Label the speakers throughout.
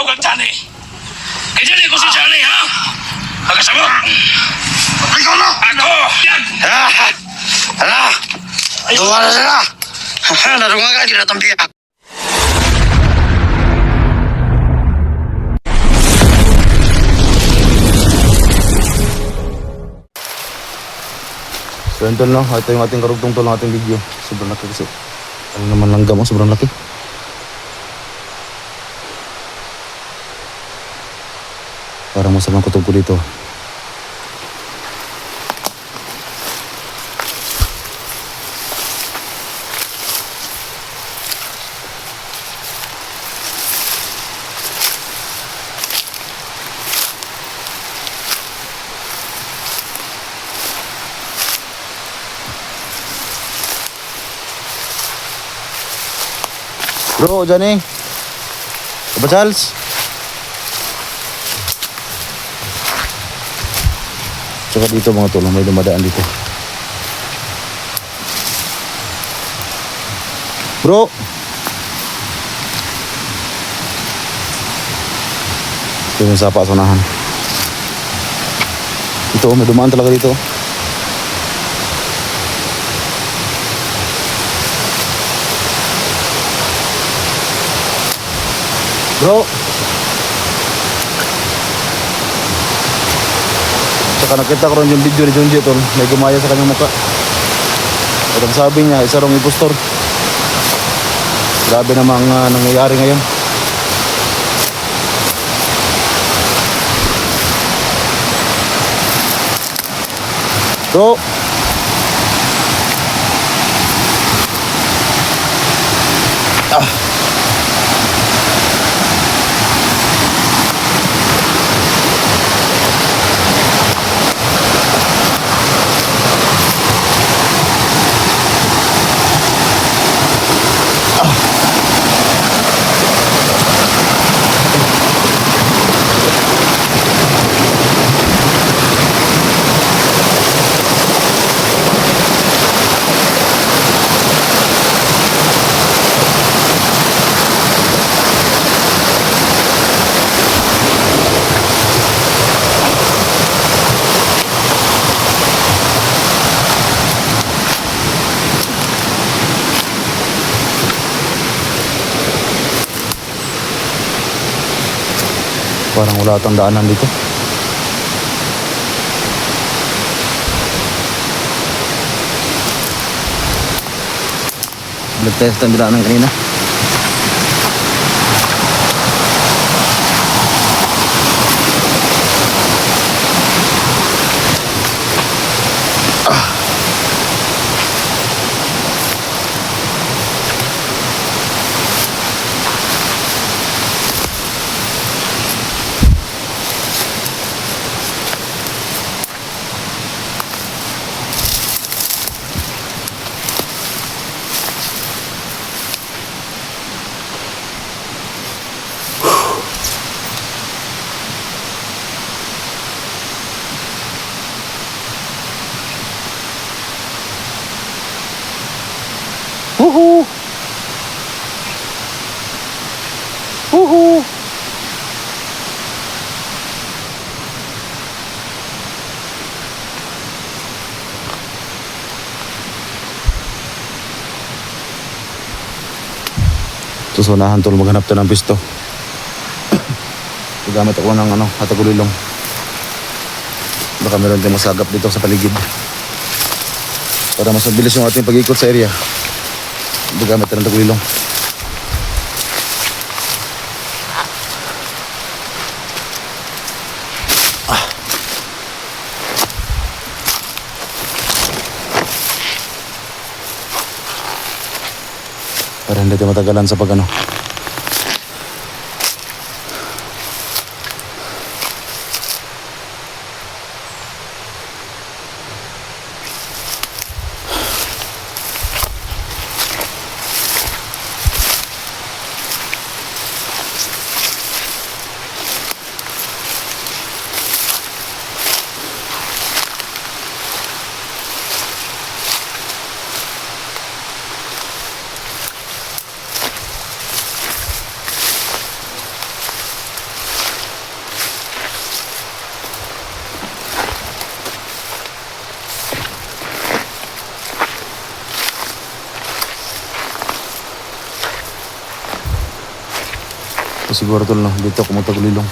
Speaker 1: kang Johnny. Kaya dyan ko si Johnny, ha? Nagkasabot.
Speaker 2: Ikaw na!
Speaker 1: Ako! Yan!
Speaker 2: Hala! Tuwa na sila! Narungan ka, di na tampiyak.
Speaker 3: So yun tol, no? Ito yung ating karugtong tol ng ating video. Sobrang laki kasi. Ano naman langgam mo, sobrang laki. Parang masamang kutob ko dito. Bro, Johnny. Apa Charles? Tsaka dito mga tol, may dumadaan dito. Bro. Ito yung sapa sa unahan. Ito, may dumaan talaga dito. Bro. Saka nakita ko rin yung video ni Junji tol. May gumaya sa kanyang mukha. At ang sabi niya, isa rong impostor. Grabe namang nangyayari ngayon. Bro. Parang wala tang daanan dito. Nag-test ang daanan kanina. Woohoo! Woohoo! Susunahan tol, maghanap tayo ng pisto. Gamit ako ng hatagulilong. Baka meron tayong masagap dito sa paligid. Para mas mabilis yung ating pag-ikot sa area. Gamit tayo ng tagulilong. Para hindi tayo matagalan sa pag-ano. Dito siguro tol, no? Dito ako magtagulilong.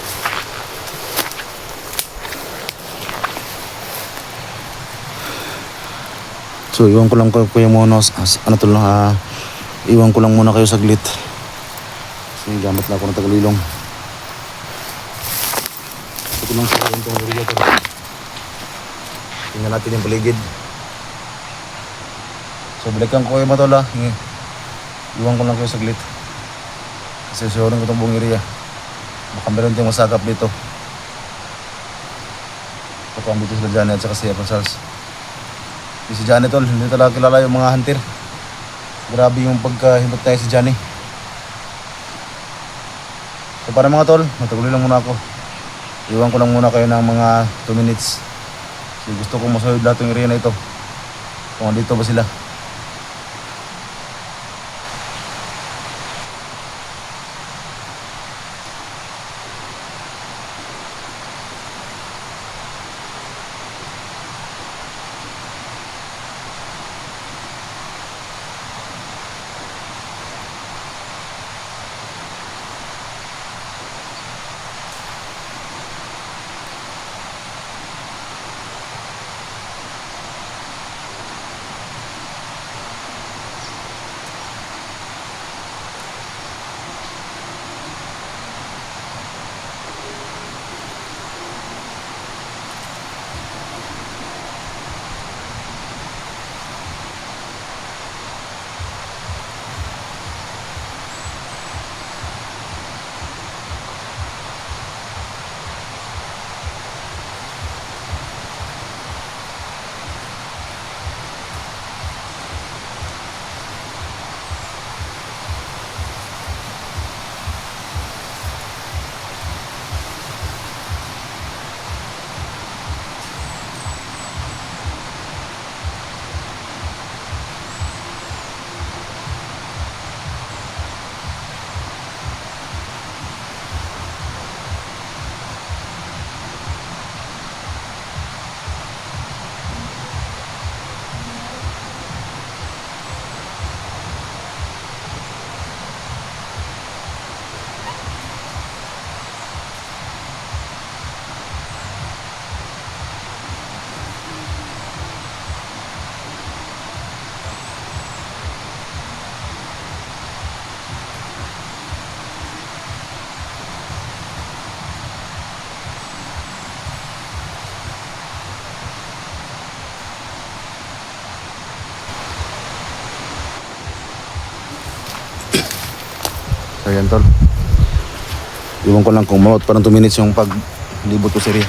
Speaker 3: So iwan ko lang kayo muna, ano tol, iwan ko lang muna kayo saglit. Kasi gamit na ako ng tagulilong. Ito lang sa itong area tol. Tingnan natin yung paligid. So balikan ko kayo mga tol, iwan ko lang kayo saglit. Kasi susurin ko itong buong area. Baka meron tayong masagap dito. Baka dito sila Johnny at saka si Apple Charles. Si Johnny tol, hindi talaga kilala yung mga hunter. Grabe yung pagkahimot tayo si Johnny. So para mga tol, mataguloy lang muna ako. Iwan ko lang muna kayo ng mga 2 minutes. Kasi gusto kong masayod lahat yung area na ito. Kung andito ba sila. So yan tol. Iwan ko lang kung mawat parang 2 minutes yung paglibot ko sa area.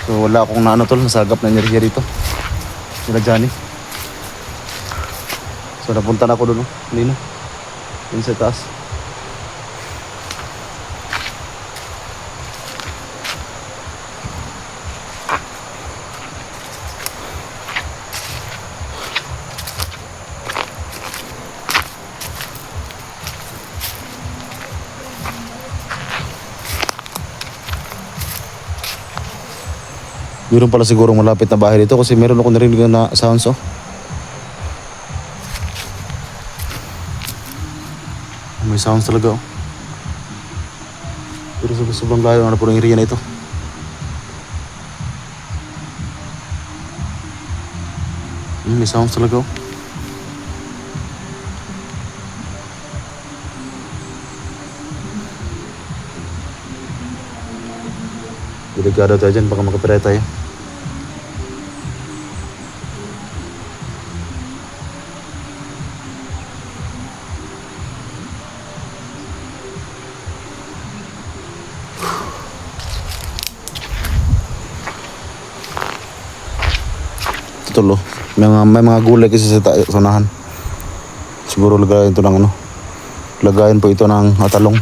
Speaker 3: So wala akong naano tol, nasagap na enerhiya dito. Sila Johnny. So napunta na ako doon, kanina. Yun sa taas. Meron pala siguro malapit na bahay dito kasi meron ako narinig na sounds oh. May sounds talaga oh. Pero sobrang layo na po ng area na ito. May sounds talaga oh. Delikado tayo dyan, baka makapiraya tayo. Tulo. May mga gulay kasi sa unahan. Siguro lagayin ito ng ano. Lagayin po ito ng talong.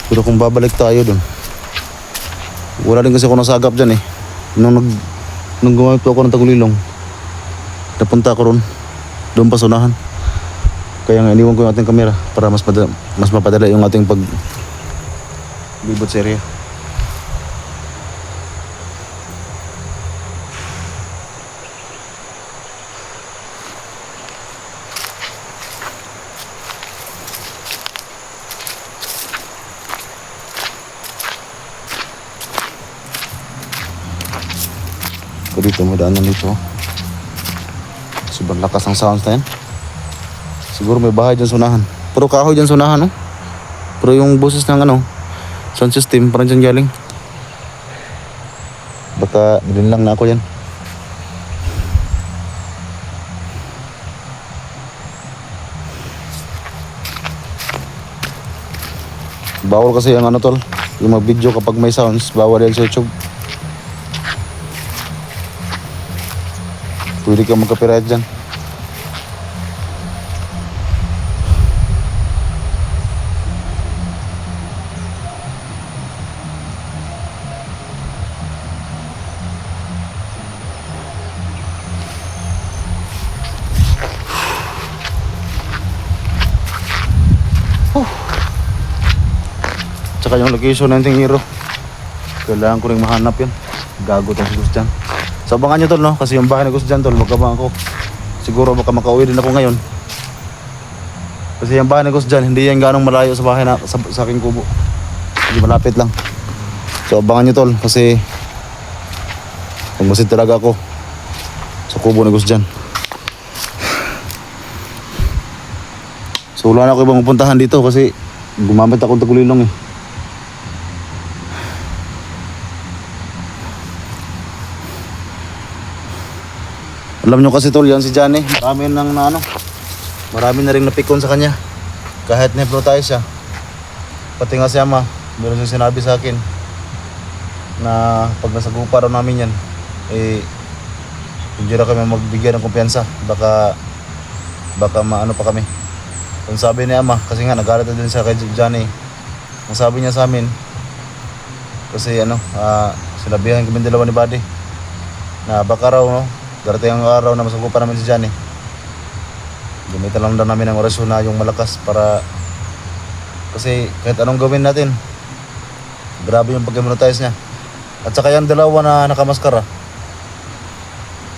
Speaker 3: Pero kung babalik tayo dun, wala din kasi ako nasagap dyan eh. Nung gumamit po ako ng tagulilong, napunta ako ron. Doon pa sa unahan. Kaya nga iniwan ko yung ating kamera para mas mapadala yung ating paglibot sa area. may daanan dito. Sobrang lakas ng sounds na yan. Siguro may bahay dyan sa unahan. Puro kahoy dyan sa unahan, no? Pero yung boses ng sound system parang dyan galing. Baka bilhin lang na ako yan. Bawal kasi ang tol, yung mag-video kapag may sounds, bawal yan sa YouTube. Pwede kang magka-copyright dyan. Tsaka yung location ng Tingiro, kailangan ko rin mahanap yun. Gago tong si Gusjan. So abangan nyo tol, no? Kasi yung bahay ni Gusjan tol, magkabang ako. Siguro baka makauwi din ako ngayon. Kasi yung bahay ni Gusjan, hindi yan ganong malayo sa bahay na, sa aking kubo. Hindi malapit lang. So abangan nyo tol, kasi pagmasid talaga ako sa kubo ni Gusjan. So wala na ako ibang pupuntahan dito kasi gumamit ako ng tagulilong eh. Alam nyo kasi tol, yan si Johnny, marami na rin napikon sa kanya. Kahit na-hypnotize siya. Pati nga si ama, meron siyang sinabi sa akin na pag nasagupa raw namin yan, hindi na kami magbigyan ng kumpiyansa. Baka maano pa kami. Kung sabi ni ama, kasi nga nagalit na din siya kay Johnny. Ang sabi niya sa amin, kasi sinabihan kami dalawa ni Buddy na baka raw, no, darating ang araw na masagupa namin si Johnny. Gamitan lang daw namin ang orasyon na yung malakas para, kasi kahit anong gawin natin, grabe yung pag-hypnotize niya. At saka yung dalawa na nakamaskara,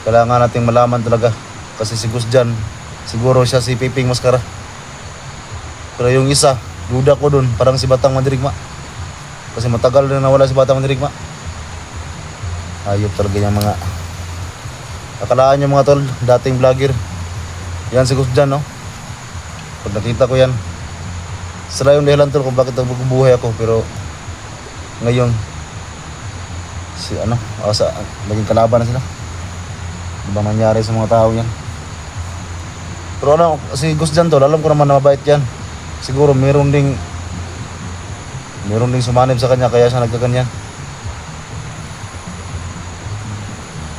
Speaker 3: kailangan nating malaman talaga. Kasi si Gusjan, siguro siya si Piping Maskara. Pero yung isa, duda ko dun, parang si Batang Mandirigma. Kasi matagal na nawala si Batang Mandirigma. Ayop talaga yung mga, akalaan yung mga tol, dating vlogger. Yan si Gusjan, no? Pag nakita ko yan, sila yung dahilan tol kung bakit nagbubuhay ako. Pero ngayon, naging kalaban na sila. Ano ba nangyari sa mga tao yan? Pero si Gusjan tol, alam ko naman na mabait yan. Siguro meron ding sumanib sa kanya kaya siya nagkaganyan.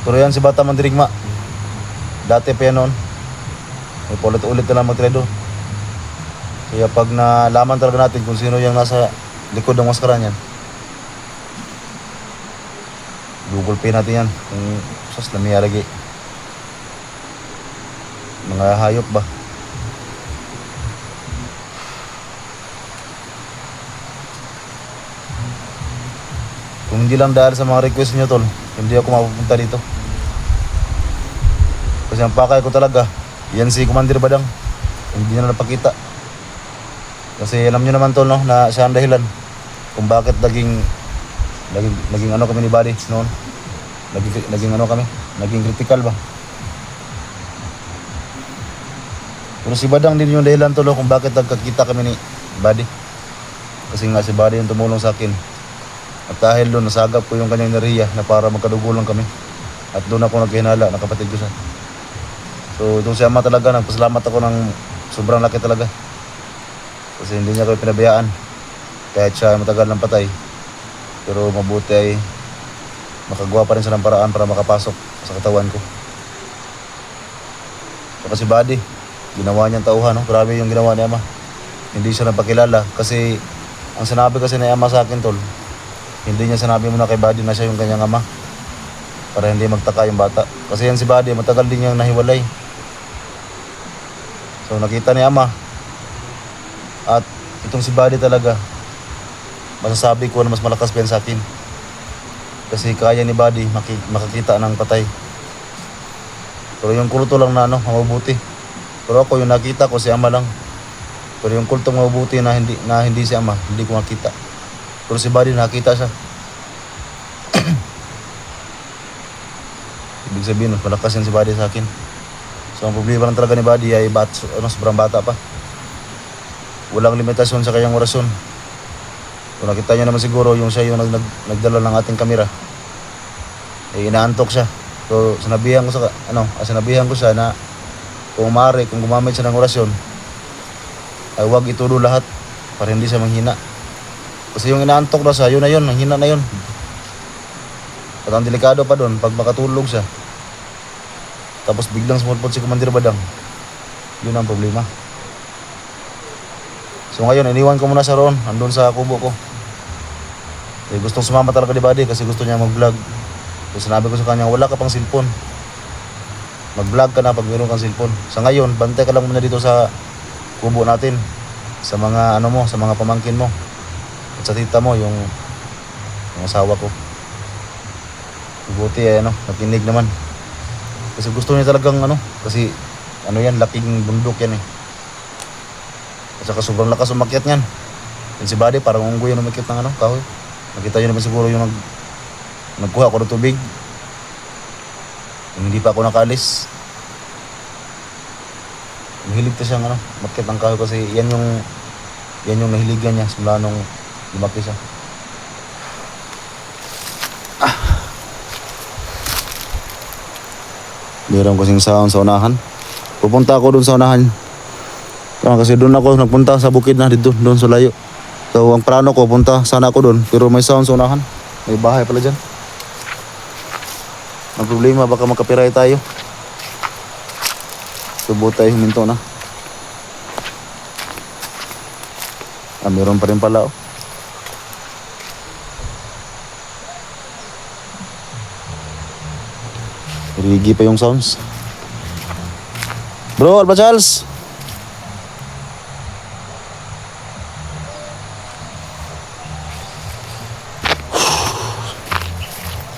Speaker 3: Pero yan si Bata Mandirigma, dati pa yan noon, may paulit-ulit na lang magtredo. Kaya pag nalaman talaga natin kung sino yung nasa likod ng maskara niyan, gugulpin natin yan. Kung sus namiyaragi, mga hayop ba. Kung hindi lang dahil sa mga request niyo tol, hindi ako mapupunta dito. Kasi ang pakay ko talaga, yan si Commander Badang. Hindi na napakita. Kasi alam niyo naman tol, no, na siya ang dahilan kung bakit naging kami ni Buddy noon. Naging critical ba. Pero si Badang din yung dahilan tol, kung bakit nagkakita kami ni Buddy. Kasi nga si Buddy yung tumulong sa akin. At dahil doon, nasagap ko yung kanyang enerhiya na para magkadugo lang kami. At doon ako naghihinala, nakapatid ko siya. So doon si ama talaga, nagpasalamat ako ng sobrang laki talaga. Kasi hindi niya kami pinabayaan. Kahit siya ay matagal ng patay. Pero mabuti ay makagawa pa rin siya ng paraan para makapasok sa katawan ko. So kasi Buddy, ginawa niyang tauhan, no? Grabe yung ginawa ni ama. Hindi siya napakilala. Kasi ang sinabi kasi ni ama sa akin tol, hindi niya sinabi muna kay Buddy na siya yung kanyang ama para hindi magtaka yung bata. Kasi yan si Buddy, matagal din niyang nahiwalay. So nakita ni ama. At itong si Buddy talaga, masasabi ko na mas malakas pa yan sa akin. Kasi kaya ni Buddy makakita ng patay. Pero yung kulto lang na mabubuti. Pero ako yung nakita ko si ama lang. Pero yung kulto mabubuti na hindi si ama, hindi ko makita. Pero si Buddy nakita siya. Ibig sabihin, mas malakas yan si Buddy sa akin. So ang problema lang talaga ni Buddy ay sobrang bata pa. Walang limitasyon sa kanyang orasyon. Kung nakita nyo naman siguro yung siya yung nagdala ng ating kamera, eh inaantok siya. So sinabihan ko siya na kung maaari, kung gumamit siya ng orasyon, ay huwag itulo lahat para hindi siya manghina. Kasi yung inaantok na siya, yun na yun, manghina na yun. At ang delikado pa doon, pag makatulog siya, tapos biglang sumulpot si Commander Badang, yun ang problema. So ngayon, iniwan ko muna siya roon, andun sa kubo ko. Eh, gustong sumama talaga ni Buddy kasi gusto niya mag-vlog. So sinabi ko sa kanya, wala ka pang cellphone. Mag-vlog ka na pag meron kang cellphone. Sa ngayon, bantay ka lang muna dito sa kubo natin. Sa mga sa mga pamangkin mo. At sa tita mo, yung asawa ko. Buti nakinig naman. Kasi gusto niya talagang kasi yan, laking bundok yan eh. At saka sobrang lakas umakyat niyan. Yan si Buddy, parang unggoy yung umakyat ng kahoy. Nakita niyo naman siguro yung nagkuha ako ng tubig. Yung hindi pa ako nakaalis. Mahilig to siyang umakyat ng kahoy kasi yan yung nahiligan niya simula nung lumaki siya. Meron kasing sound sa unahan. Pupunta ako dun sa unahan. Kasi doon ako nagpunta sa bukid na dito, doon sa layo. So ang plano ko, punta sana ako doon. Pero may sound sa unahan. May bahay pala dyan. Ang problema, baka magkapiray tayo. Subo tayo, huminto na. Meron pa rin pala Rigi pa yung sounds. Bro, Alba Charles.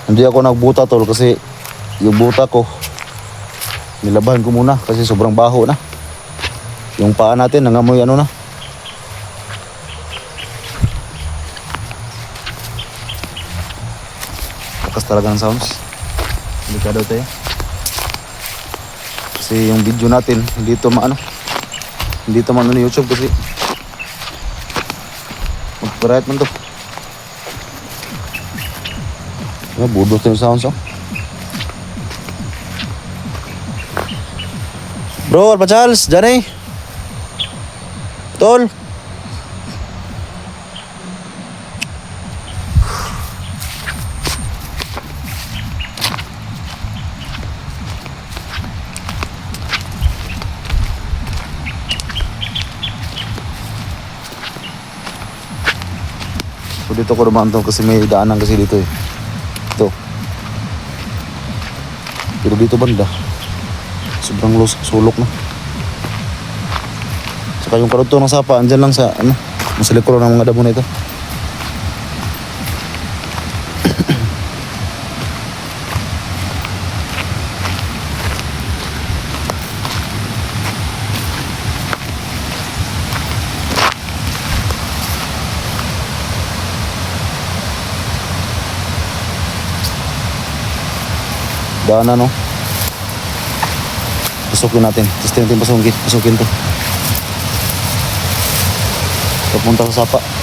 Speaker 3: Hindi ako nagbuta tol kasi yung buta ko nilabahan ko muna kasi sobrang baho na. Yung paa natin nangamoy na. Lakas talagang sounds. Delikado tayo. Kasi yung video natin hindi to man YouTube kasi mag-copyright man to. Budot yung sounds Bro, Alba Charles, dyan Tol. So dito ko dumaan to kasi may daanan kasi dito eh. Ito. Pero dito banda sobrang sulok na. Saka yung karugtong ng sapa andyan lang sa sa likod ng mga damo na ito. Daanan pasukin natin. Testing natin pasukin to. Papunta sa sapa.